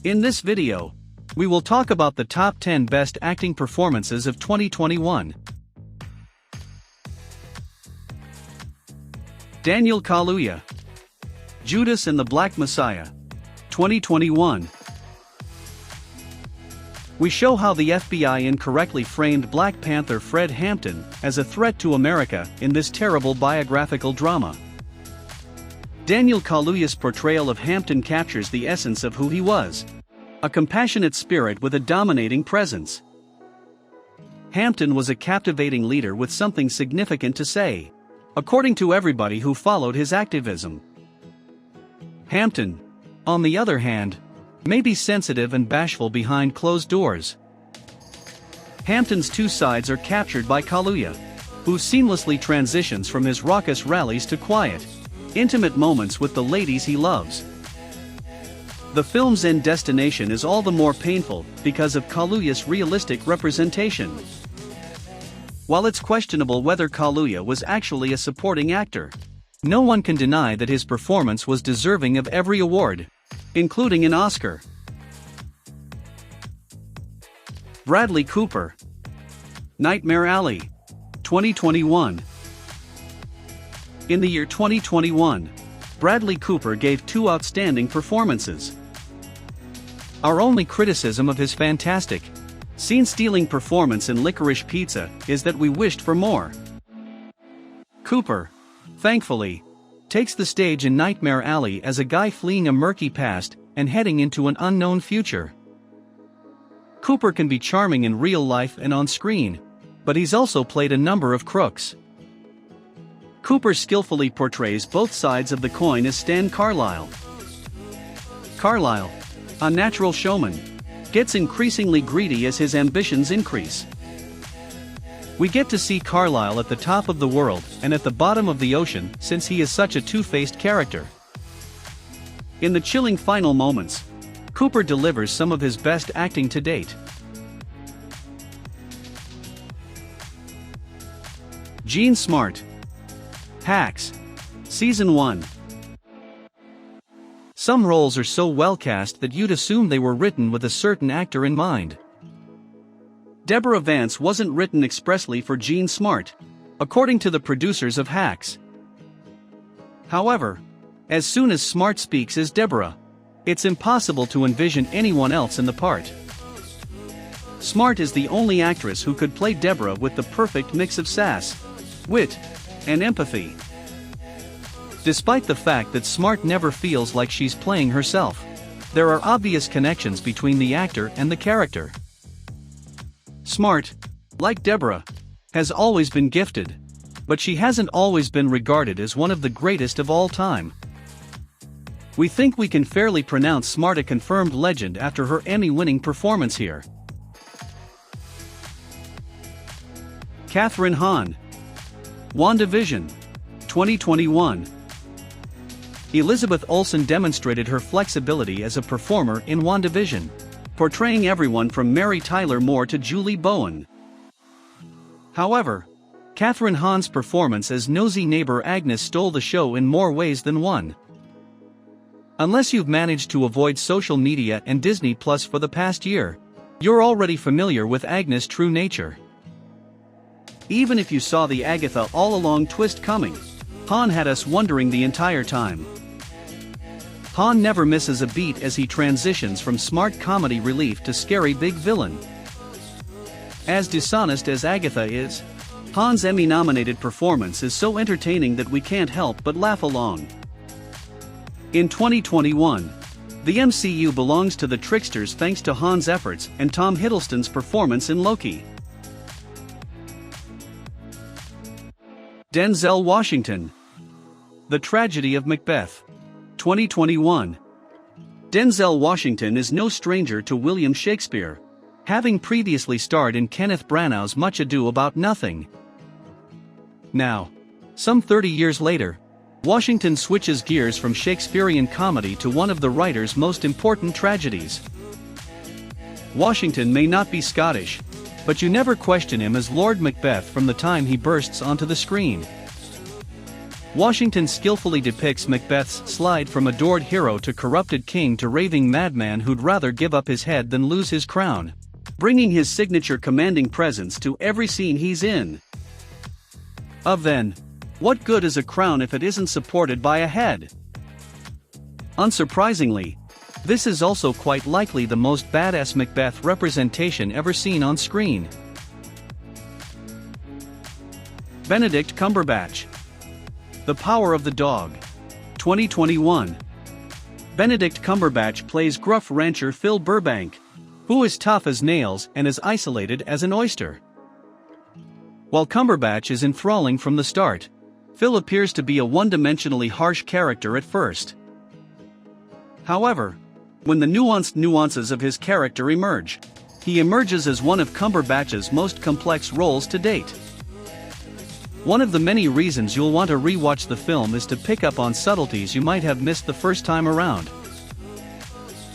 In this video, we will talk about the top 10 best acting performances of 2021. Daniel Kaluuya, Judas and the Black Messiah, 2021. We show how the FBI incorrectly framed Black Panther Fred Hampton as a threat to America in this terrible biographical drama. Daniel Kaluuya's portrayal of Hampton captures the essence of who he was: a compassionate spirit with a dominating presence. Hampton was a captivating leader with something significant to say, according to everybody who followed his activism. Hampton, on the other hand, may be sensitive and bashful behind closed doors. Hampton's two sides are captured by Kaluuya, who seamlessly transitions from his raucous rallies to quiet, intimate moments with the ladies he loves. The film's end destination is all the more painful because of Kaluuya's realistic representation. While it's questionable whether Kaluuya was actually a supporting actor, no one can deny that his performance was deserving of every award, including an Oscar. Bradley Cooper, Nightmare Alley, 2021. In the year 2021, Bradley Cooper gave two outstanding performances. Our only criticism of his fantastic, scene-stealing performance in Licorice Pizza is that we wished for more. Cooper, thankfully, takes the stage in Nightmare Alley as a guy fleeing a murky past and heading into an unknown future. Cooper can be charming in real life and on screen, but he's also played a number of crooks. Cooper skillfully portrays both sides of the coin as Stan Carlisle. Carlisle, a natural showman, gets increasingly greedy as his ambitions increase. We get to see Carlisle at the top of the world and at the bottom of the ocean since he is such a two-faced character. In the chilling final moments, Cooper delivers some of his best acting to date. Jean Smart, Hacks, Season 1. Some roles are so well cast that you'd assume they were written with a certain actor in mind. Deborah Vance wasn't written expressly for Jean Smart, according to the producers of Hacks. However, as soon as Smart speaks as Deborah, it's impossible to envision anyone else in the part. Smart is the only actress who could play Deborah with the perfect mix of sass, wit, and empathy. Despite the fact that Smart never feels like she's playing herself, there are obvious connections between the actor and the character. Smart, like Deborah, has always been gifted, but she hasn't always been regarded as one of the greatest of all time. We think we can fairly pronounce Smart a confirmed legend after her Emmy-winning performance here. Katherine Hahn, WandaVision, 2021. Elizabeth Olsen demonstrated her flexibility as a performer in WandaVision, portraying everyone from Mary Tyler Moore to Julie Bowen. However, Katherine Hahn's performance as nosy neighbor Agnes stole the show in more ways than one. Unless you've managed to avoid social media and Disney Plus for the past year, you're already familiar with Agnes' true nature. Even if you saw the Agatha all-along twist coming, Hahn had us wondering the entire time. Hahn never misses a beat as he transitions from smart comedy relief to scary big villain. As dishonest as Agatha is, Hahn's Emmy-nominated performance is so entertaining that we can't help but laugh along. In 2021, the MCU belongs to the tricksters thanks to Hahn's efforts and Tom Hiddleston's performance in Loki. Denzel Washington, The Tragedy of Macbeth, 2021. Denzel Washington is no stranger to William Shakespeare, having previously starred in Kenneth Branagh's Much Ado About Nothing. Now, some 30 years later, Washington switches gears from Shakespearean comedy to one of the writer's most important tragedies. Washington may not be Scottish, but you never question him as Lord Macbeth from the time he bursts onto the screen. Washington skillfully depicts Macbeth's slide from adored hero to corrupted king to raving madman who'd rather give up his head than lose his crown, bringing his signature commanding presence to every scene he's in. Then, what good is a crown if it isn't supported by a head? Unsurprisingly, this is also quite likely the most badass Macbeth representation ever seen on screen. Benedict Cumberbatch. The Power of the Dog. 2021. Benedict Cumberbatch plays gruff rancher Phil Burbank, who is tough as nails and as isolated as an oyster. While Cumberbatch is enthralling from the start, Phil appears to be a one-dimensionally harsh character at first. However, when the nuanced nuances of his character emerge, he emerges as one of Cumberbatch's most complex roles to date. One of the many reasons you'll want to rewatch the film is to pick up on subtleties you might have missed the first time around.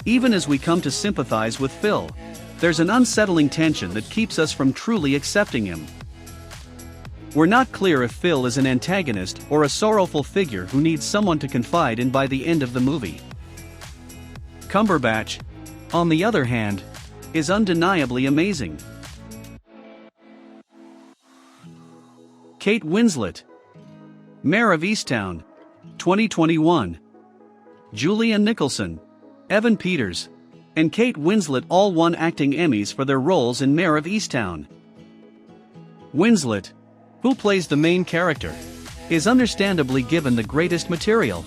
Even as we come to sympathize with Phil, there's an unsettling tension that keeps us from truly accepting him. We're not clear if Phil is an antagonist or a sorrowful figure who needs someone to confide in by the end of the movie. Cumberbatch, on the other hand, is undeniably amazing. Kate Winslet. Mare of Easttown. 2021. Julianne Nicholson, Evan Peters, and Kate Winslet all won acting Emmys for their roles in Mare of Easttown. Winslet, who plays the main character, is understandably given the greatest material.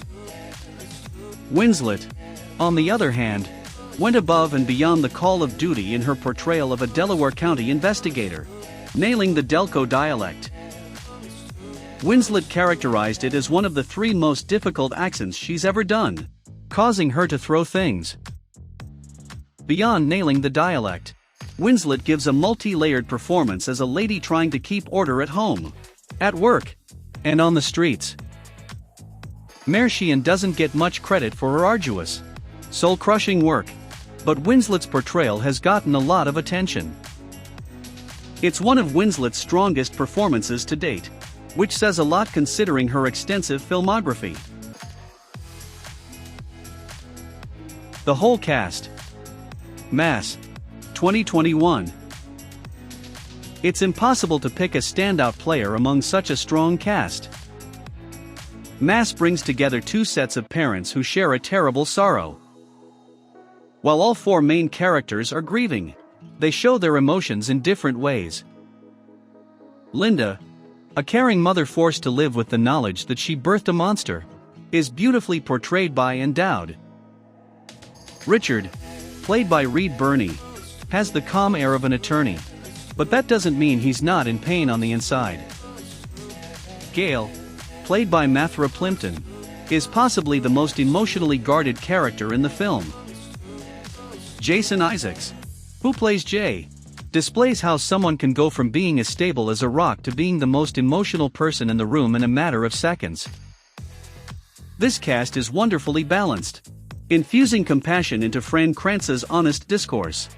Winslet, on the other hand, went above and beyond the call of duty in her portrayal of a Delaware County investigator, nailing the Delco dialect. Winslet characterized it as one of the 3 most difficult accents she's ever done, causing her to throw things. Beyond nailing the dialect, Winslet gives a multi-layered performance as a lady trying to keep order at home, at work, and on the streets. Mare Sheehan doesn't get much credit for her arduous, soul-crushing work, but Winslet's portrayal has gotten a lot of attention. It's one of Winslet's strongest performances to date, which says a lot considering her extensive filmography. The whole cast. Mass. 2021. It's impossible to pick a standout player among such a strong cast. Mass brings together 2 sets of parents who share a terrible sorrow. While all 4 main characters are grieving, they show their emotions in different ways. Linda, a caring mother forced to live with the knowledge that she birthed a monster, is beautifully portrayed by and Dowd. Richard, played by Reed Birney, has the calm air of an attorney, but that doesn't mean he's not in pain on the inside. Gail, played by Mathra Plimpton, is possibly the most emotionally guarded character in the film. Jason Isaacs, who plays Jay, displays how someone can go from being as stable as a rock to being the most emotional person in the room in a matter of seconds. This cast is wonderfully balanced, infusing compassion into Fran Kranz's honest discourse.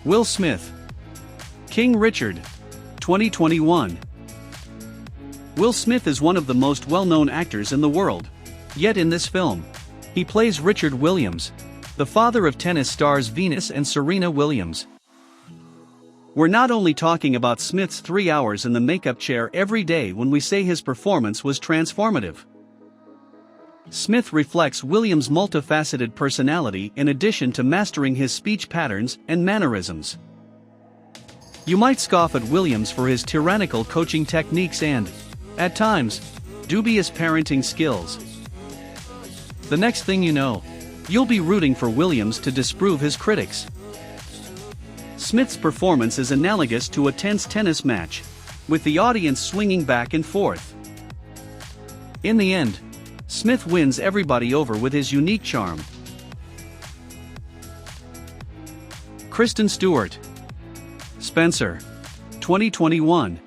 Will Smith. King Richard. 2021. Will Smith is one of the most well-known actors in the world, yet in this film, he plays Richard Williams, the father of tennis stars Venus and Serena Williams. We're not only talking about Smith's 3 hours in the makeup chair every day when we say his performance was transformative. Smith reflects Williams' multifaceted personality in addition to mastering his speech patterns and mannerisms. You might scoff at Williams for his tyrannical coaching techniques and, at times, dubious parenting skills. The next thing you know, you'll be rooting for Williams to disprove his critics. Smith's performance is analogous to a tense tennis match, with the audience swinging back and forth. In the end, Smith wins everybody over with his unique charm. Kristen Stewart. Spencer. 2021.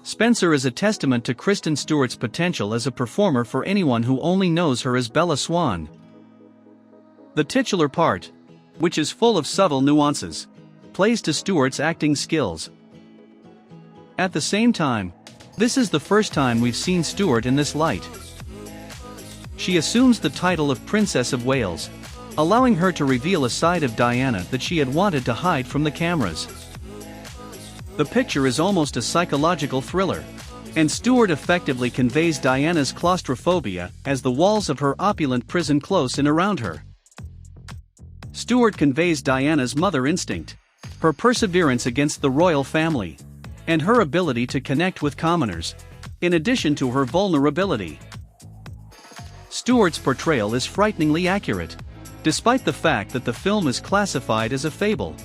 Spencer is a testament to Kristen Stewart's potential as a performer for anyone who only knows her as Bella Swan. The titular part, which is full of subtle nuances, plays to Stewart's acting skills. At the same time, this is the first time we've seen Stewart in this light. She assumes the title of Princess of Wales, allowing her to reveal a side of Diana that she had wanted to hide from the cameras. The picture is almost a psychological thriller, and Stewart effectively conveys Diana's claustrophobia as the walls of her opulent prison close in around her. Stewart conveys Diana's mother instinct, her perseverance against the royal family, and her ability to connect with commoners, in addition to her vulnerability. Stewart's portrayal is frighteningly accurate, despite the fact that the film is classified as a fable.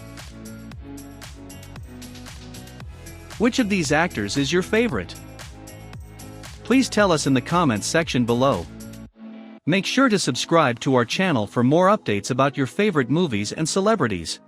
Which of these actors is your favorite? Please tell us in the comments section below. Make sure to subscribe to our channel for more updates about your favorite movies and celebrities.